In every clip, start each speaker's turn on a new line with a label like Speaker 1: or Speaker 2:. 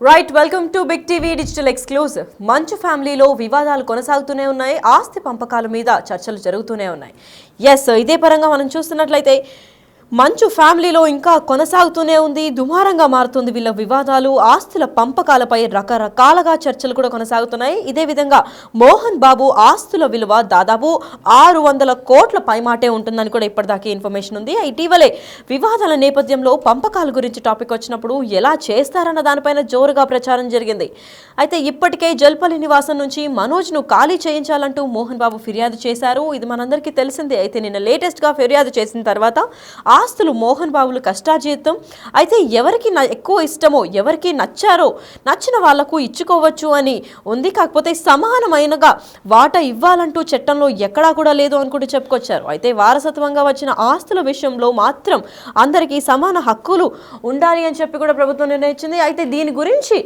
Speaker 1: Right welcome to big TV digital exclusive. Manchu ఫ్యామిలీలో వివాదాలు కొనసాగుతూనే ఉన్నాయి. ఆస్తి పంపకాల మీద చర్చలు జరుగుతూనే ఉన్నాయి. ఇదే పరంగా మనం చూస్తున్నట్లయితే మంచు ఫ్యామిలీలో ఇంకా కొనసాగుతూనే ఉంది. దుమారంగా మారుతుంది వీళ్ళ వివాదాలు. ఆస్తుల పంపకాలపై రకరకాలుగా చర్చలు కూడా కొనసాగుతున్నాయి. ఇదే విధంగా మోహన్ బాబు ఆస్తుల విలువ దాదాపు 600 కోట్ల పైమాటే ఉంటుందని కూడా ఇప్పటిదాకా ఇన్ఫర్మేషన్ ఉంది. ఇటీవలే వివాదాల నేపథ్యంలో పంపకాల గురించి టాపిక్ వచ్చినప్పుడు ఎలా చేస్తారన్న దానిపైన జోరుగా ప్రచారం జరిగింది. అయితే ఇప్పటికే జల్పల్లి నివాసం నుంచి మనోజ్ను ఖాళీ చేయించాలంటూ మోహన్ బాబు ఫిర్యాదు చేశారు. ఇది మనందరికీ తెలిసిందే. అయితే నిన్న లేటెస్ట్గా ఫిర్యాదు చేసిన తర్వాత ఆస్తులు మోహన్ బాబులు కష్టార్జితం. అయితే ఎవరికి ఎక్కువ ఇష్టమో, ఎవరికి నచ్చిన వాళ్లకు ఇచ్చుకోవచ్చు అని ఉంది. కాకపోతే సమానమైనగా వాటా ఇవ్వాలంటూ చట్టంలో ఎక్కడా కూడా లేదు అని కూడా చెప్పుకొచ్చారు. అయితే వారసత్వంగా వచ్చిన ఆస్తుల విషయంలో మాత్రం అందరికీ సమాన హక్కులు ఉండాలి అని చెప్పి కూడా ప్రభుత్వం నిర్ణయించింది. అయితే దీని గురించి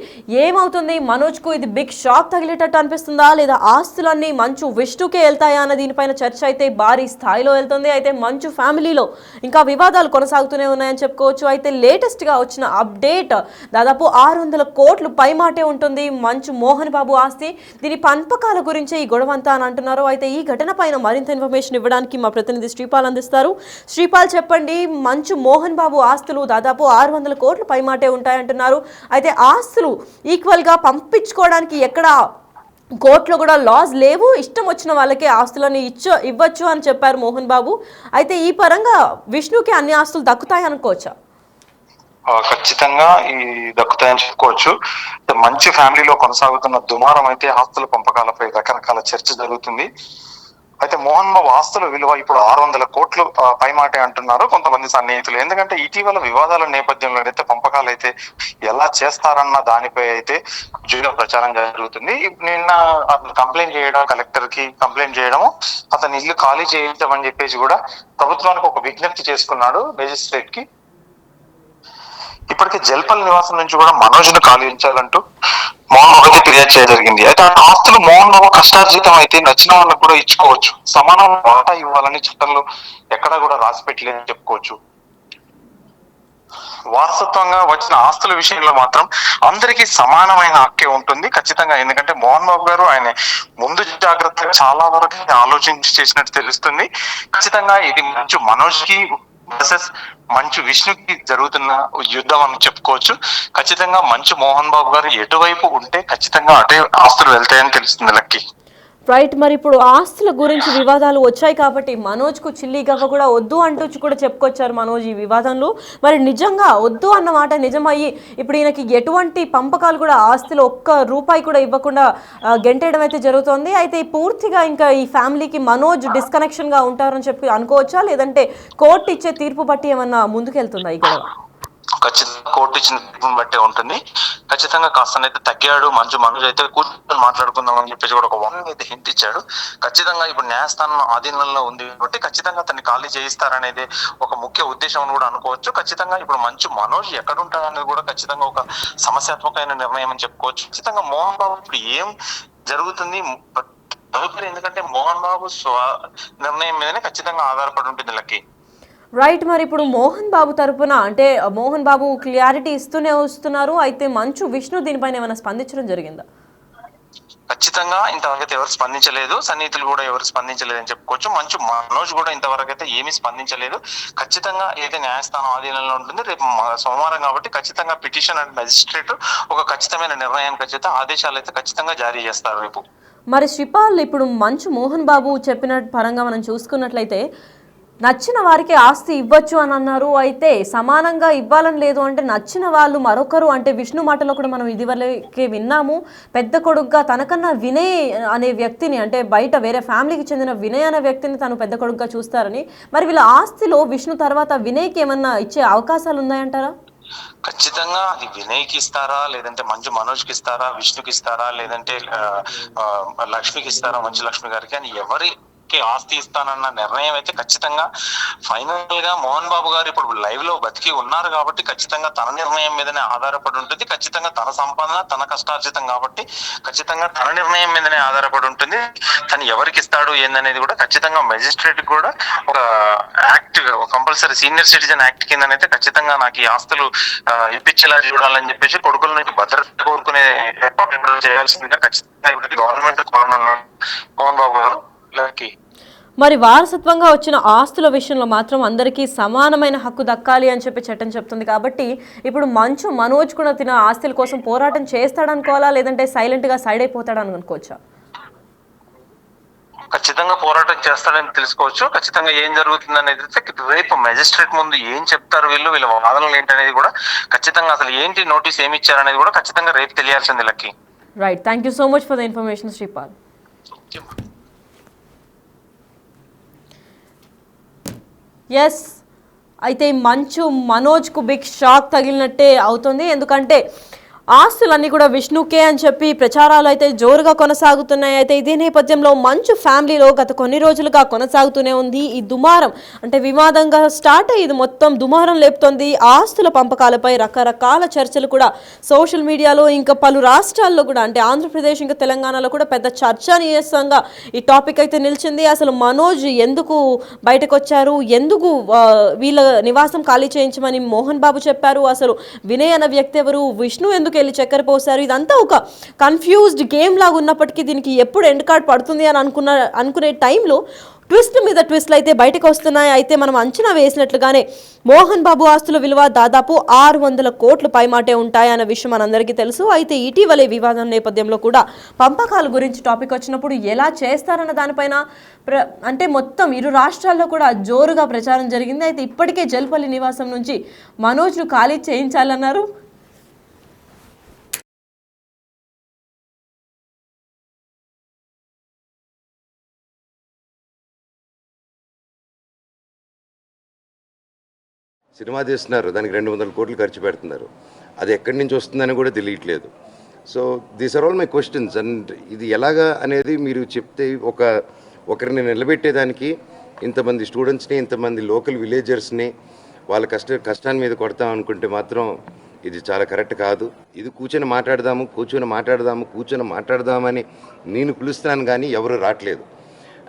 Speaker 1: ఏమవుతుంది? మనోజ్కు ఇది బిగ్ షాక్ తగిలేటట్టు అనిపిస్తుందా, లేదా ఆస్తులన్నీ మంచు విష్ణుకే వెళ్తాయా అన్న దీనిపైన చర్చ అయితే భారీ స్థాయిలో వెళ్తుంది. అయితే మంచు ఫ్యామిలీలో ఇంకా వివాదాలు కొనసాగుతూనే ఉన్నాయని చెప్పుకోవచ్చు. అయితే లేటెస్ట్గా వచ్చిన అప్డేట్ దాదాపు 600 కోట్లు పైమాటే ఉంటుంది మంచు మోహన్ బాబు ఆస్తి. దీని పంపకాల గురించే ఈ గొడవంతా అని అంటున్నారు. అయితే ఈ ఘటన పైన మరింత ఇన్ఫర్మేషన్ ఇవ్వడానికి మా ప్రతినిధి శ్రీపాల్ అందిస్తారు. శ్రీపాల్, చెప్పండి. మంచు మోహన్ బాబు ఆస్తులు దాదాపు 600 కోట్లు పైమాటే ఉంటాయంటున్నారు. అయితే ఆస్తులు ఈక్వల్గా పంపించుకోవడానికి ఎక్కడ కోర్టులో కూడా లాస్ లేవు, ఇష్టం వచ్చిన వాళ్ళకే ఆస్తులని ఇవ్వచ్చు అని చెప్పారు మోహన్ బాబు. అయితే ఈ పరంగా విష్ణుకి అన్ని ఆస్తులు దక్కుతాయి అనుకోవచ్చా?
Speaker 2: ఖచ్చితంగా ఈ దక్కుతాయని చెప్పుకోవచ్చు. మంచి ఫ్యామిలీలో కొనసాగుతున్న దుమారం అయితే ఆస్తుల పంపకాలపై రకరకాల చర్చ జరుగుతుంది. అయితే మోహన్ బాబు ఆస్తుల విలువ ఇప్పుడు 600 కోట్లు పైమాటే అంటున్నారు కొంతమంది సన్నిహితులు. ఎందుకంటే ఇటీవల వివాదాల నేపథ్యంలో అయితే పంపకాలు అయితే ఎలా చేస్తారన్న దానిపై అయితే జోరుగా ప్రచారం జరుగుతుంది. నిన్న అతను కంప్లైంట్ చేయడం, కలెక్టర్ కి కంప్లైంట్ చేయడం, అతని ఇల్లు ఖాళీ చేయించమని చెప్పేసి కూడా ప్రభుత్వానికి ఒక విజ్ఞప్తి చేసుకున్నాడు మేజిస్ట్రేట్ కి. ఇప్పటికే జల్పల్ నివాసం నుంచి కూడా మనోజ్ను ఖాళీంచాలంటూ మోహన్ బాబుకి ఫిర్యాదు చేయడం జరిగింది. అయితే ఆ ఆస్తులు మోహన్ బాబు కష్టార్జితం అయితే నచ్చిన వాళ్ళకు కూడా ఇచ్చుకోవచ్చు, సమానం వాటా ఇవ్వాలని చట్టంలో ఎక్కడా కూడా రాసి పెట్టలేదని చెప్పుకోవచ్చు. వారసత్వంగా వచ్చిన ఆస్తుల విషయంలో మాత్రం అందరికీ సమానమైన హక్కే ఉంటుంది ఖచ్చితంగా. ఎందుకంటే మోహన్ బాబు గారు ఆయన ముందు జాగ్రత్తగా చాలా వరకు ఆలోచించి చేసినట్టు తెలుస్తుంది. ఖచ్చితంగా ఇది మంచు మనోజ్ కి వర్సెస్ మంచు విష్ణుకి జరుగుతున్న యుద్ధం అని చెప్పుకోవచ్చు. ఖచ్చితంగా మంచు మోహన్ బాబు గారు ఎటువైపు ఉంటే ఖచ్చితంగా అటే ఆస్తులు వెళ్తాయని తెలుస్తుంది లక్కి.
Speaker 1: రైట్. మరి ఇప్పుడు ఆస్తుల గురించి వివాదాలు వచ్చాయి కాబట్టి మనోజ్కు చిల్లి గవ్వ కూడా వద్దు అంటూ కూడా చెప్పుకొచ్చారు మనోజ్ ఈ వివాదంలో. మరి నిజంగా వద్దు అన్న మాట నిజమయ్యి ఇప్పుడు ఈయనకి ఎటువంటి పంపకాలు కూడా ఆస్తులు ఒక్క రూపాయి కూడా ఇవ్వకుండా గెంటేయడం అయితే జరుగుతోంది. అయితే పూర్తిగా ఇంకా ఈ ఫ్యామిలీకి మనోజ్ డిస్కనెక్షన్గా ఉంటారని చెప్పి అనుకోవచ్చా, లేదంటే కోర్టు ఇచ్చే తీర్పు బట్టి ఏమన్నా ముందుకెళ్తుందా ఈ గొడవ?
Speaker 2: ఖచ్చితంగా కోర్టు ఇచ్చిన తీర్పుని బట్టే ఉంటుంది. ఖచ్చితంగా కాస్తనైతే తగ్గాడు మంచు మనోజ్ అయితే, కూర్చొని మాట్లాడుకుందాం అని చెప్పేసి కూడా ఒక వార్నింగ్ అయితే హింట్ ఇచ్చాడు. ఖచ్చితంగా ఇప్పుడు న్యాయస్థానం ఆధీనంలో ఉంది కాబట్టి ఖచ్చితంగా అతన్ని ఖాళీ చేయిస్తారనేది ఒక ముఖ్య ఉద్దేశం కూడా అనుకోవచ్చు. ఖచ్చితంగా ఇప్పుడు మంచు మనోజ్ ఎక్కడ ఉంటాడనేది కూడా ఖచ్చితంగా ఒక సమస్యాత్మకమైన నిర్ణయం అని చెప్పుకోవచ్చు. ఖచ్చితంగా మోహన్ బాబు ఇప్పుడు ఏం జరుగుతుంది ఎందుకంటే మోహన్ బాబు నిర్ణయం మీదనే ఖచ్చితంగా ఆధారపడి ఉంటుంది లక్కి.
Speaker 1: రైట్. మరి ఇప్పుడు మోహన్ బాబు తరపున అంటే మోహన్ బాబు క్లియారిటీ ఇస్తూనే వస్తున్నారు. అయితే మంచు విష్ణు దీనిపైన ఏమైనా స్పందించడం జరిగిందా?
Speaker 2: ఖచ్చితంగా ఇంతవరకు ఎవరు స్పందించలేదు, సన్నిహితులు కూడా ఎవరు స్పందించలేదు అని చెప్పుకోవచ్చు. మంచు మనోజ్ కూడా ఇంతవరకు అయితే ఏమీ స్పందించలేదు. ఖచ్చితంగా ఏదైతే న్యాయస్థానం ఆధీనంలో ఉంటుంది, రేపు సోమవారం కాబట్టి ఖచ్చితంగా పిటిషన్ అండ్ మెజిస్ట్రేట్ ఒక ఖచ్చితమైన నిర్ణయానికి అయితే ఆదేశాలు అయితే ఖచ్చితంగా జారీ చేస్తారు రేపు.
Speaker 1: మరి శ్రీపాల్, ఇప్పుడు మంచు మోహన్ బాబు చెప్పిన పరంగా మనం చూసుకున్నట్లయితే నచ్చిన వారికి ఆస్తి ఇవ్వచ్చు అని అన్నారు. అయితే సమానంగా ఇవ్వాలని లేదు అంటే నచ్చిన వాళ్ళు మరొకరు అంటే విష్ణు మాటలో కూడా మనం ఇదివరకే విన్నాము, పెద్ద కొడుకుగా తనకన్నా వినయ్ అనే వ్యక్తిని అంటే బయట వేరే ఫ్యామిలీకి చెందిన వినయ్ అనే వ్యక్తిని తను పెద్ద కొడుకుగా చూస్తారని. మరి వీళ్ళ ఆస్తిలో విష్ణు తర్వాత వినయ్కి ఏమన్నా ఇచ్చే అవకాశాలు ఉన్నాయంటారా?
Speaker 2: ఖచ్చితంగా అది వినయ్కి ఇస్తారా, లేదంటే మంచు మనోజ్కి ఇస్తారా, విష్ణుకి ఇస్తారా, లేదంటే లక్ష్మికి ఇస్తారా, మంచు లక్ష్మి గారికి అని ఎవరి ఆస్తి ఇస్తానన్న నిర్ణయం అయితే ఖచ్చితంగా ఫైనల్ గా మోహన్ బాబు గారు ఇప్పుడు లైవ్ లో బతికి ఉన్నారు కాబట్టి ఖచ్చితంగా తన నిర్ణయం మీదనే ఆధారపడి ఉంటుంది. ఖచ్చితంగా తన సంపాదన తన కష్టార్జితం కాబట్టి ఖచ్చితంగా తన నిర్ణయం మీదనే ఆధారపడి ఉంటుంది. తను ఎవరికి ఇస్తాడు ఏందనేది కూడా ఖచ్చితంగా మెజిస్ట్రేట్ కూడా ఒక act compulsory senior citizen act కిందనైతే ఖచ్చితంగా నాకు ఈ ఆస్తులు ఇప్పించేలా చూడాలని చెప్పేసి కొడుకుల నుంచి భద్రత కోరుకునే ఏర్పాట్లు చేయాల్సిందిగా ఖచ్చితంగా గవర్నమెంట్ కోరనున్నారు మోహన్ బాబు గారు.
Speaker 1: మరి వారసత్వంగా వచ్చిన ఆస్తుల విషయంలో మాత్రం అందరికీ సమానమైన హక్కు దక్కాలి అని చెప్పి చట్టం చెప్తుంది. కాబట్టి ఇప్పుడు మంచు మనోజ్ కూడా తిన ఆస్తుల కోసం పోరాటం చేస్తాడనుకోవాలా, లేదంటే సైలెంట్ గా సైడ్ అయిపోతాడని అనుకోవచ్చా?
Speaker 2: ఖచ్చితంగా పోరాటం చేస్తాడని తెలుసుకోవచ్చు. ఖచ్చితంగా ఏం జరుగుతుంది అనేది రేపు మెజిస్ట్రేట్ ముందు ఏం చెప్తారు, వీళ్ళ వాదనలు ఏంటనేది కూడా ఖచ్చితంగా అసలు ఏంటి నోటీస్ ఏమి ఇచ్చారనేది కూడా ఖచ్చితంగా రేపు తెలియాల్సింది Lucky.
Speaker 1: Right, thank you so much for the information Sripal. Yes, అయితే మంచు మనోజ్కు బిగ్ షాక్ తగిలినట్టే అవుతుంది. ఎందుకంటే ఆస్తులన్నీ కూడా విష్ణుకే అని చెప్పి ప్రచారాలు అయితే జోరుగా కొనసాగుతున్నాయి. అయితే ఇదే నేపథ్యంలో మంచు ఫ్యామిలీలో గత కొన్ని రోజులుగా కొనసాగుతూనే ఉంది ఈ దుమారం. అంటే వివాదంగా స్టార్ట్ అయ్యి ఇది మొత్తం దుమారం లేపుతోంది. ఆస్తుల పంపకాలపై రకరకాల చర్చలు కూడా సోషల్ మీడియాలో ఇంకా పలు రాష్ట్రాల్లో కూడా, అంటే ఆంధ్రప్రదేశ్ ఇంకా తెలంగాణలో కూడా పెద్ద చర్చనీయాంశంగా ఈ టాపిక్ అయితే నిలిచింది. అసలు మనోజ్ ఎందుకు బయటకు వచ్చారు, ఎందుకు వీళ్ళ నివాసం ఖాళీ చేయించమని మోహన్ బాబు చెప్పారు, అసలు వినయ్ అన్న వ్యక్తి ఎవరు, విష్ణు ఎందుకు వెళ్ళి చక్కెర పోసారు, ఇదంతా ఒక కన్ఫ్యూజ్డ్ గేమ్ లాగా ఉన్నప్పటికీ దీనికి ఎప్పుడు ఎండ్ కార్డ్ పడుతుంది అని అనుకునే టైంలో ట్విస్ట్ మీద ట్విస్ట్లు అయితే బయటకు వస్తున్నాయి. అయితే మనం అంచనా వేసినట్లుగానే మోహన్ బాబు ఆస్తుల విలువ దాదాపు 600 కోట్ల పైమాటే ఉంటాయన్న విషయం మనందరికీ తెలుసు. అయితే ఇటీవలే వివాదం నేపథ్యంలో కూడా పంపకాల గురించి టాపిక్ వచ్చినప్పుడు ఎలా చేస్తారన్న దానిపైన అంటే మొత్తం ఇరు రాష్ట్రాల్లో కూడా జోరుగా ప్రచారం జరిగింది. అయితే ఇప్పటికే జల్పల్లి నివాసం నుంచి మనోజ్ను ఖాళీ చేయించాలన్నారు.
Speaker 3: సినిమా తీస్తున్నారు, దానికి 200 కోట్లు ఖర్చు పెడుతున్నారు. అది ఎక్కడి నుంచి వస్తుందని కూడా తెలియట్లేదు. So these are all my questions. And ఇది ఎలాగా అనేది మీరు చెప్తే ఒకరిని నిలబెట్టేదానికి ఇంతమంది స్టూడెంట్స్ని, ఇంతమంది లోకల్ విలేజర్స్ని వాళ్ళ కష్టాన్ని మీద కొడతాం అనుకుంటే మాత్రం ఇది చాలా కరెక్ట్ కాదు. ఇది కూర్చొని మాట్లాడదామని నేను పిలుస్తున్నాను కానీ ఎవరు రావట్లేదు.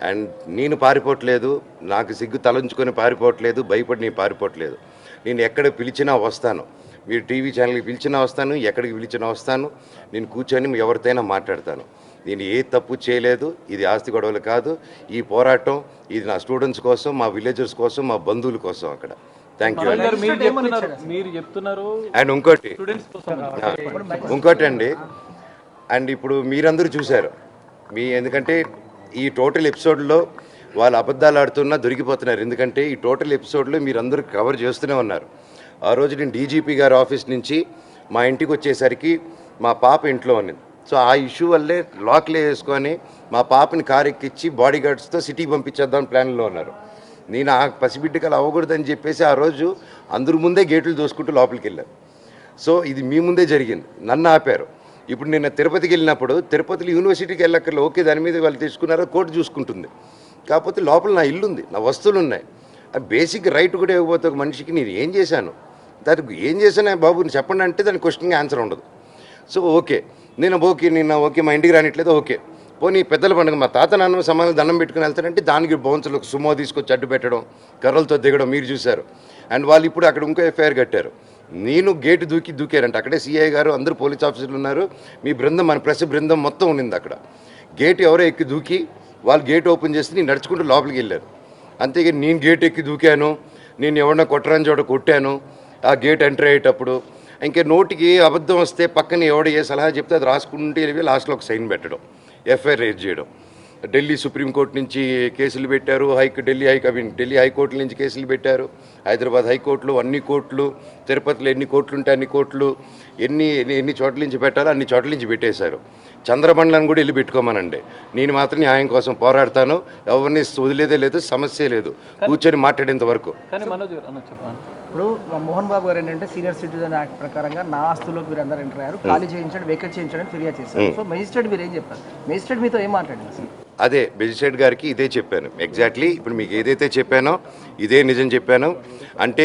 Speaker 3: అండ్ నేను పారిపోవట్లేదు, నాకు సిగ్గు తలంచుకొని పారిపోవట్లేదు, భయపడి నేను పారిపోవట్లేదు. నేను ఎక్కడ పిలిచినా వస్తాను, మీరు టీవీ ఛానల్కి పిలిచినా వస్తాను, ఎక్కడికి పిలిచినా వస్తాను. నేను కూర్చొని ఎవరితోనైనా మాట్లాడతాను. నేను ఏ తప్పు చేయలేదు. ఇది ఆస్తి గొడవలు కాదు. ఈ పోరాటం ఇది నా స్టూడెంట్స్ కోసం, మా విలేజర్స్ కోసం, మా బంధువుల కోసం అక్కడ. Thank you. అండ్ ఇంకోటి అండి, అండ్ ఇప్పుడు మీరందరూ చూశారు ఎందుకంటే ఈ టోటల్ ఎపిసోడ్లో వాళ్ళు అబద్ధాలు ఆడుతున్నా దొరికిపోతున్నారు. ఎందుకంటే ఈ టోటల్ ఎపిసోడ్లో మీరందరూ కవర్ చేస్తూనే ఉన్నారు. ఆ రోజు నేను డీజీపీ గారి ఆఫీస్ నుంచి మా ఇంటికి వచ్చేసరికి మా పాప ఇంట్లో ఉన్నది. సో ఆ ఇష్యూ వల్లే లాక్లే వేసుకొని మా పాపని కారు ఎక్కించి బాడీ గార్డ్స్తో సిటీకి పంపించేద్దాం ప్లాన్లో ఉన్నారు. నేను ఆ పసిబిడ్డకి అలా అవ్వకూడదని చెప్పేసి ఆ రోజు అందరి ముందే గేట్లు దోసుకుంటూ లోపలికి వెళ్ళాను. సో ఇది మీ ముందే జరిగింది, నన్ను ఆపారు. ఇప్పుడు నేను తిరుపతికి వెళ్ళినప్పుడు తిరుపతిలో యూనివర్సిటీకి వెళ్ళక్కర్లేదు, ఓకే దాని మీద వాళ్ళు తీసుకున్నారో కోర్టు చూసుకుంటుంది. కాకపోతే లోపల నా ఇల్లు ఉంది, నా వస్తువులు ఉన్నాయి. ఆ బేసిక్ రైట్ కూడా ఇవ్వకపోతే ఒక మనిషికి నేను ఏం చేశాను, దానికి ఏం చేశాను బాబు చెప్పండి అంటే దానికి క్వశ్చన్కి ఆన్సర్ ఉండదు. సో ఓకే మా ఇంటికి రానిట్లేదు, ఓకే పోనీ పెద్దల పండుగ మా తాత నాన్న సమానం దండం పెట్టుకుని వెళ్తారంటే దానికి బౌన్సర్లకు సుమో తీసుకొచ్చి అడ్డు పెట్టడం, కర్రలతో దిగడం మీరు చూశారు. అండ్ వాళ్ళు ఇప్పుడు అక్కడ ఇంకో ఎఫ్ఐఆర్ కట్టారు. నేను గేటు దూకారంటే అక్కడే సిఐ గారు అందరూ పోలీస్ ఆఫీసర్లు ఉన్నారు, మీ బృందం మన ప్రెస్ బృందం మొత్తం ఉండింది అక్కడ. గేట్ ఎవరో ఎక్కి దూకి వాళ్ళు గేట్ ఓపెన్ చేసి నేను నడుచుకుంటూ లోపలికి వెళ్ళారు. అంతేగాని నేను గేట్ ఎక్కి దూకాను, నేను ఎవరన్నా కొట్టరాని చోట కొట్టాను ఆ గేట్ ఎంటర్ అయ్యేటప్పుడు. ఇంకా నోటికి అబద్ధం వస్తే పక్కన ఎవడ ఏ సలహా చెప్తే అది రాసుకుంటే లాస్ట్లో ఒక సైన్ పెట్టడం, ఎఫ్ఐఆర్ రేజ్ చేయడం. ఢిల్లీ సుప్రీంకోర్టు నుంచి కేసులు పెట్టారు, ఢిల్లీ హైకోర్టు నుంచి కేసులు పెట్టారు, హైదరాబాద్ హైకోర్టులో అన్ని కోర్టులు, తిరుపతిలో ఎన్ని కోర్టులు ఉంటే అన్ని కోర్టులు, ఎన్ని చోట్ల నుంచి పెట్టాలో అన్ని చోట్ల నుంచి పెట్టేశారు. చంద్రమండలం కూడా వెళ్ళి పెట్టుకోమనండి, నేను మాత్రం న్యాయం కోసం పోరాడతాను, ఎవరిని వదిలేదే లేదు, సమస్య లేదు, కూర్చొని మాట్లాడేంత వరకు.
Speaker 4: ఇప్పుడు మోహన్ బాబు గారు ఏంటంటే సీనియర్ సిటిజన్ యాక్ట్ ప్రకారంగా నా ఆస్తుల్లోకి మీరు అందరూ ఎంటర్ అయ్యారు, ఖాళీ చేయించండి, వేకెట్ చేయించండి ఫిర్యాదు చేశారు. సో మెజిస్ట్రేట్ మీరు ఏం చెప్పారు? మెజిస్ట్రేట్ మీతో ఏం మాట్లాడింది సార్?
Speaker 3: అదే మెజిస్ట్రేట్ గారికి ఇదే చెప్పాను ఎగ్జాక్ట్లీ. ఇప్పుడు మీకు ఏదైతే చెప్పానో ఇదే నిజం చెప్పాను. అంటే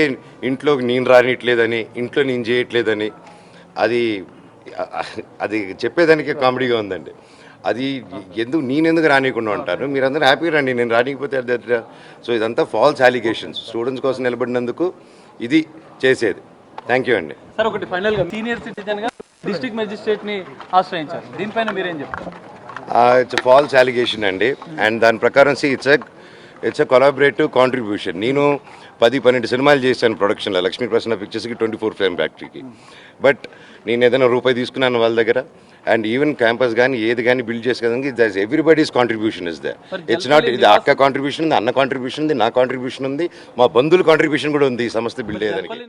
Speaker 3: ఇంట్లోకి నేను రానిట్లేదని, ఇంట్లో నేను చేయట్లేదని, అది చెప్పేదానికి కామెడీగా ఉందండి. అది నేనెందుకు రానియకుండా ఉంటాను, మీరందరూ హ్యాపీగా రండి, నేను రానికపోతే అదే. సో ఇదంతా ఫాల్స్ అలిగేషన్స్. స్టూడెంట్స్ కోసం నిలబడినందుకు ఇది చేసేది. థ్యాంక్ యూ అండి.
Speaker 5: సార్ ఒకటి ఫైనల్గా సీనియర్ సిటిజన్గా డిస్ట్రిక్ట్ మెజిస్ట్రేట్ని ఆశ్రయించారు, దీనిపైన మీరేం చెప్తారు?
Speaker 3: ఇట్స్ ఫాల్స్ అలిగేషన్ అండి. అండ్ దాని ప్రకారం ఇట్స్ ఎ కొలాబరేటివ్ కాంట్రిబ్యూషన్. నేను 10-12 సినిమాలు చేశాను ప్రొడక్షన్లో, లక్ష్మీ ప్రసన్న పిక్చర్స్కి, 24 ఫ్రేమ్ ఫ్యాక్టరీకి. బట్ నేను ఏదైనా రూపాయి తీసుకున్నాను వాళ్ళ దగ్గర. అండ్ ఈవెన్ క్యాంపస్ కానీ ఏది కానీ బిల్డ్ చేసేదానికి that's everybody's contribution is they. It's not ఇది అక్క కాంట్రిబ్యూషన్ ఉంది, అన్న కాంట్రిబ్యూషన్ ఉంది, నా కాంట్రిబ్యూషన్ ఉంది, మా బంధువుల కాంట్రిబ్యూషన్ కూడా ఉంది ఈ సంస్థ బిల్డ్ అయ్యేదానికి.